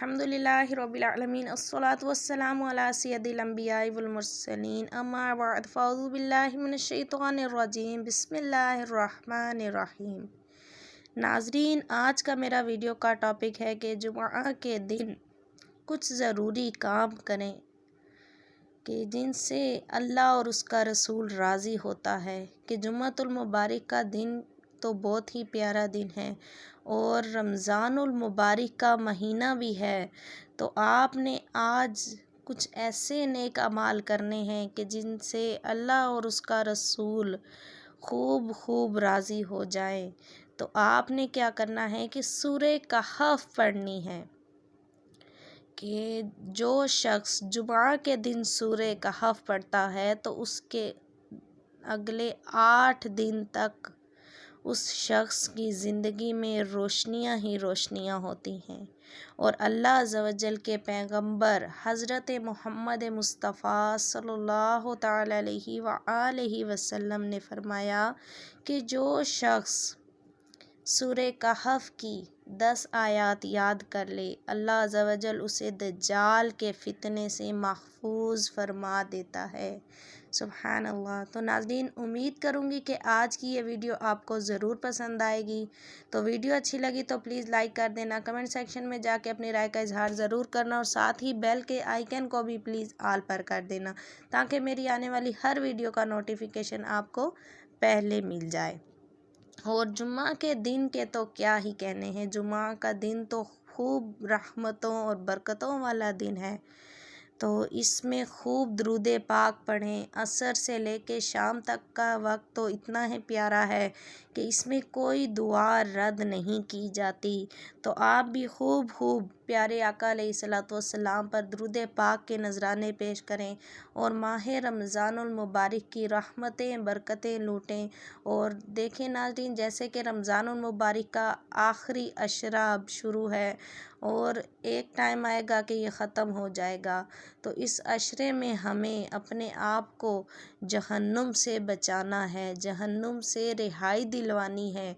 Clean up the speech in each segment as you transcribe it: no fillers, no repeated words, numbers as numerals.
الحمدللہ رب العالمین الصلاۃ والسلام علی سید الانبیاء والمرسلین اما بعد فاعوذ باللہ من الشیطان الرجیم بسم اللہ الرحمن الرحیم۔ ناظرین، آج کا میرا ویڈیو کا ٹاپک ہے کہ جمعہ کے دن کچھ ضروری کام کریں کہ جن سے اللہ اور اس کا رسول راضی ہوتا ہے کہ جمعۃ المبارک کا دن تو بہت ہی پیارا دن ہے اور رمضان المبارک کا مہینہ بھی ہے، تو آپ نے آج کچھ ایسے نیک اعمال کرنے ہیں کہ جن سے اللہ اور اس کا رسول خوب راضی ہو جائیں۔ تو آپ نے کیا کرنا ہے کہ سورہ کہف پڑھنی ہے کہ جو شخص جمعہ کے دن سورہ کہف پڑھتا ہے تو اس کے اگلے 8 دن تک اس شخص کی زندگی میں روشنیاں ہی روشنیاں ہوتی ہیں، اور اللہ عز و جل کے پیغمبر حضرت محمد مصطفیٰ صلی اللہ تعالی علیہ وآلہ وسلم نے فرمایا کہ جو شخص سورہ کہف کی 10 آیات یاد کر لے، اللہ عز و جل اسے دجال کے فتنے سے محفوظ فرما دیتا ہے۔ سبحان اللہ۔ تو ناظرین، امید کروں گی کہ آج کی یہ ویڈیو آپ کو ضرور پسند آئے گی۔ تو ویڈیو اچھی لگی تو پلیز لائک کر دینا، کمنٹ سیکشن میں جا کے اپنی رائے کا اظہار ضرور کرنا، اور ساتھ ہی بیل کے آئیکن کو بھی پلیز آل پر کر دینا تاکہ میری آنے والی ہر ویڈیو کا نوٹیفیکیشن آپ کو پہلے مل جائے۔ اور جمعہ کے دن کے تو کیا ہی کہنے ہیں، جمعہ کا دن تو خوب رحمتوں اور برکتوں والا دن ہے، تو اس میں خوب درود پاک پڑھیں۔ عصر سے لے کے شام تک کا وقت تو اتنا ہی پیارا ہے کہ اس میں کوئی دعا رد نہیں کی جاتی، تو آپ بھی خوب پیارے آقا علیہ الصلوۃ والسلام پر درود پاک کے نذرانے پیش کریں اور ماہ رمضان المبارک کی رحمتیں برکتیں لوٹیں۔ اور دیکھیں ناظرین، جیسے کہ رمضان المبارک کا آخری عشرہ اب شروع ہے اور ایک ٹائم آئے گا کہ یہ ختم ہو جائے گا، تو اس عشرے میں ہمیں اپنے آپ کو جہنم سے بچانا ہے، جہنم سے رہائی دلوانی ہے،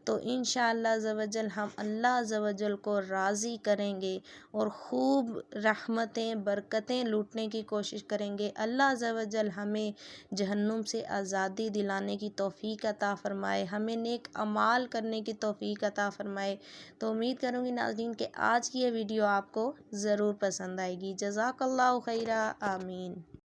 تو انشاءاللہ عز و جل ہم اللہ عز و جل کو راضی کریں گے اور خوب رحمتیں برکتیں لوٹنے کی کوشش کریں گے۔ اللہ عز و جل ہمیں جہنم سے آزادی دلانے کی توفیق عطا فرمائے، ہمیں نیک اعمال کرنے کی توفیق عطا فرمائے۔ تو امید کروں گی ناظرین کہ آج کی یہ ویڈیو آپ کو ضرور پسند آئے گی۔ جزاک اللہ خیرہ، آمین۔